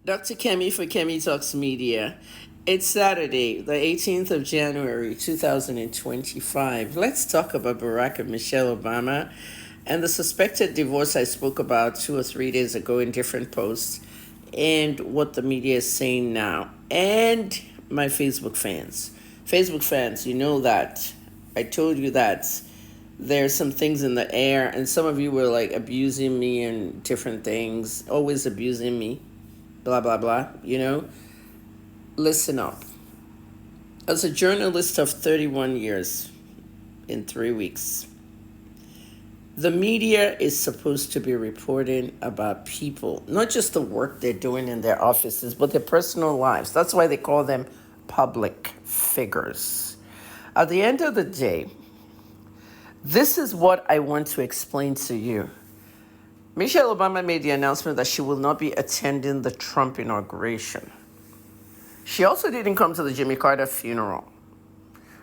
Dr. Kemi for Kemi Talks Media. It's Saturday, the 18th of January, 2025. Let's talk about Barack and Michelle Obama and the suspected divorce I spoke about 2 or 3 days ago in different posts, and what the media is saying now. And my Facebook fans. Facebook fans, you know that. I told you that there's some things in the air, and some of you were like abusing me and different things, always abusing me, blah, blah, blah, Listen up. As a journalist of 31 years in 3 weeks, the media is supposed to be reporting about people, not just the work they're doing in their offices, but their personal lives. That's why they call them public figures. At the end of the day, this is what I want to explain to you. Michelle Obama made the announcement that she will not be attending the Trump inauguration. She also didn't come to the Jimmy Carter funeral.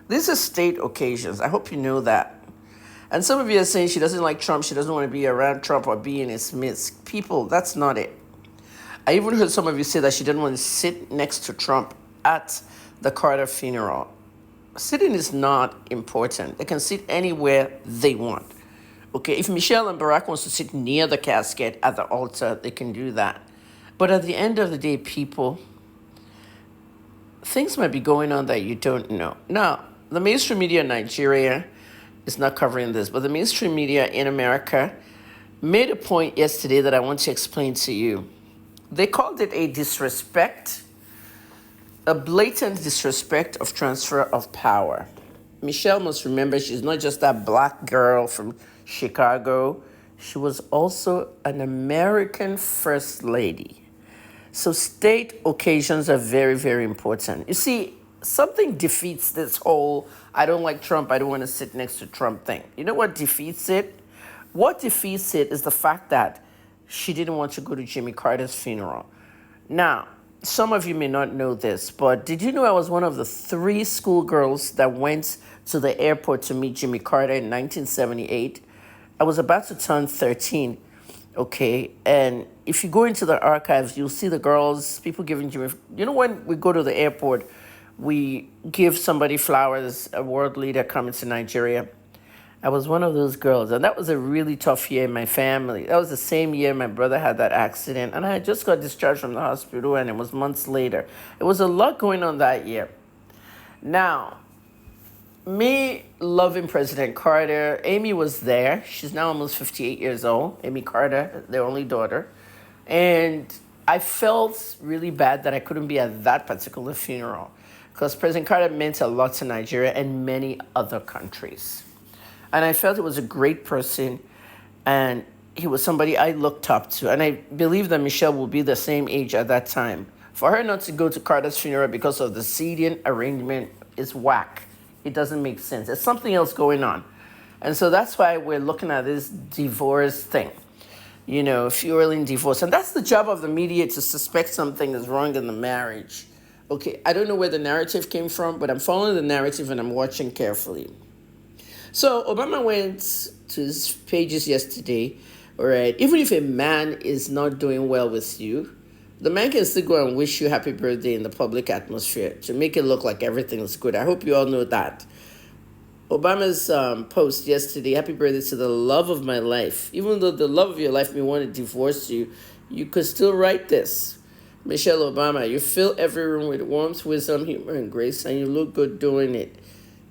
These are state occasions. I hope you know that. And some of you are saying she doesn't like Trump, she doesn't want to be around Trump or be in his midst. People, that's not it. I even heard some of you say that she didn't want to sit next to Trump at the Carter funeral. Sitting is not important. They can sit anywhere they want. Okay, if Michelle and Barack wants to sit near the casket at the altar, they can do that. But at the end of the day, people, things might be going on that you don't know. Now, the mainstream media in Nigeria is not covering this, but the mainstream media in America made a point yesterday that I want to explain to you. They called it a disrespect, a blatant disrespect of transfer of power. Michelle must remember she's not just that black girl from Chicago. She was also an American first lady. So state occasions are very, very important. You see, something defeats this whole I don't like Trump, I don't want to sit next to Trump thing. You know what defeats it? What defeats it is the fact that she didn't want to go to Jimmy Carter's funeral. Now, some of you may not know this, but did you know I was one of the 3 schoolgirls that went to the airport to meet Jimmy Carter in 1978? I was about to turn 13, okay? And if you go into the archives, you'll see the girls, people giving Jimmy... You know when we go to the airport, we give somebody flowers, a world leader coming to Nigeria? I was one of those girls, and that was a really tough year in my family. That was the same year my brother had that accident, and I had just got discharged from the hospital, and it was months later. It was a lot going on that year. Now, me loving President Carter, Amy was there. She's now almost 58 years old, Amy Carter, their only daughter. And I felt really bad that I couldn't be at that particular funeral because President Carter meant a lot to Nigeria and many other countries. And I felt it was a great person, and he was somebody I looked up to. And I believe that Michelle will be the same age at that time. For her not to go to Carter's funeral because of the seating arrangement is whack. It doesn't make sense. There's something else going on. And so that's why we're looking at this divorce thing, fueling divorce. And that's the job of the media, to suspect something is wrong in the marriage. Okay, I don't know where the narrative came from, but I'm following the narrative and I'm watching carefully. So Obama went to his pages yesterday, all right, even if a man is not doing well with you, the man can still go and wish you happy birthday in the public atmosphere to make it look like everything is good. I hope you all know that. Obama's post yesterday, happy birthday to the love of my life. Even though the love of your life may want to divorce you, you could still write this. Michelle Obama, you fill every room with warmth, wisdom, humor, and grace, and you look good doing it.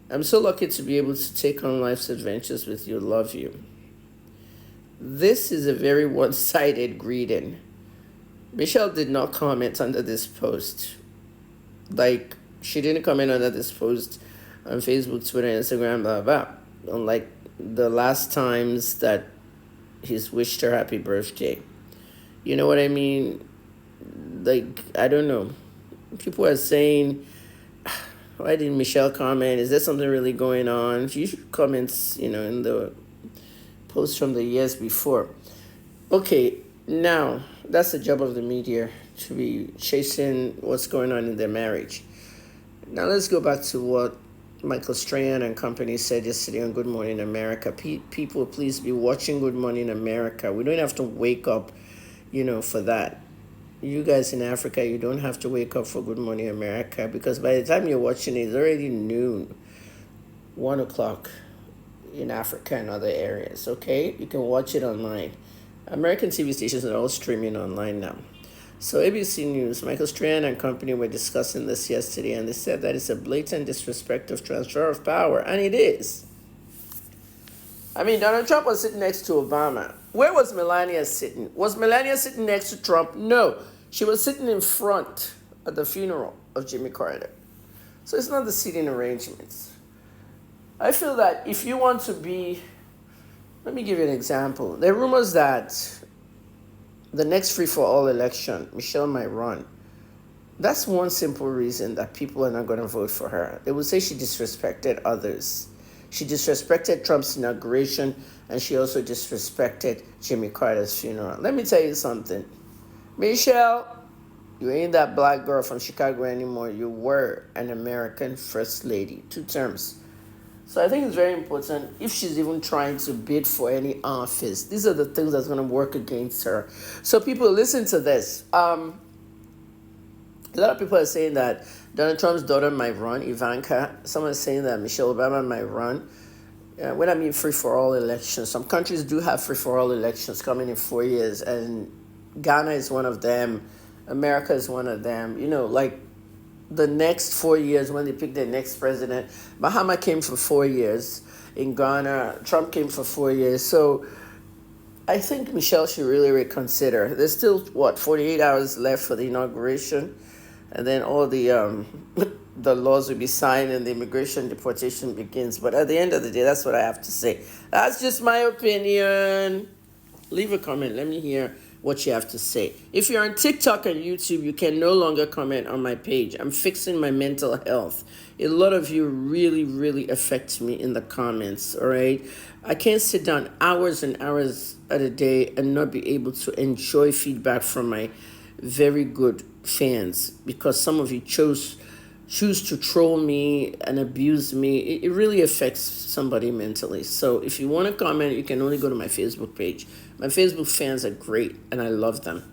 I'm so lucky to be able to take on life's adventures with you. Love you. This is a very one-sided greeting. Michelle did not comment under this post. Like, she didn't comment under this post on Facebook, Twitter, Instagram, blah, blah. Unlike the last times that he's wished her happy birthday. You know what I mean? Like, I don't know. People are saying, why didn't Michelle comment? Is there something really going on? She should comment, in the post from the years before. Okay, now, that's the job of the media, to be chasing what's going on in their marriage. Now let's go back to what Michael Strahan and company said yesterday on Good Morning America. People, please be watching Good Morning America. We don't have to wake up, for that. you guys in Africa, you don't have to wake up for Good Morning America because by the time you're watching it, it's already noon, 1 o'clock in Africa and other areas. Okay, you can watch it online. American TV stations are all streaming online now. So ABC News, Michael Strahan and company were discussing this yesterday, and they said that it's a blatant disrespect of transfer of power, and it is. I mean, Donald Trump was sitting next to Obama. Where was Melania sitting? Was Melania sitting next to Trump? No. She was sitting in front at the funeral of Jimmy Carter. So it's not the seating arrangements. I feel that if you want to be, let me give you an example. There are rumors that the next free-for-all election, Michelle might run. That's one simple reason that people are not going to vote for her. They will say she disrespected others. She disrespected Trump's inauguration, and she also disrespected Jimmy Carter's funeral. Let me tell you something. Michelle, you ain't that black girl from Chicago anymore. You were an American first lady, 2 terms. So I think it's very important if she's even trying to bid for any office. These are the things that's going to work against her. So people, listen to this. A lot of people are saying that Donald Trump's daughter might run, Ivanka. Someone is saying that Michelle Obama might run. When I mean free-for-all elections, some countries do have free-for-all elections coming in 4 years, and Ghana is one of them. America is one of them. You know, like the next 4 years when they pick their next president. Mahama came for 4 years in Ghana. Trump came for 4 years. So I think Michelle should really reconsider. There's still, 48 hours left for the inauguration. And then all the the laws will be signed and the immigration deportation begins. But at the end of the day, that's what I have to say. That's just my opinion. Leave a comment. Let me hear what you have to say. If you're on TikTok and YouTube, you can no longer comment on my page. I'm fixing my mental health. A lot of you really, really affect me in the comments, all right? I can't sit down hours and hours at a day and not be able to enjoy feedback from my very good fans because some of you choose to troll me and abuse me. It really affects somebody mentally. So if you want to comment, you can only go to my Facebook page. My Facebook fans are great and I love them.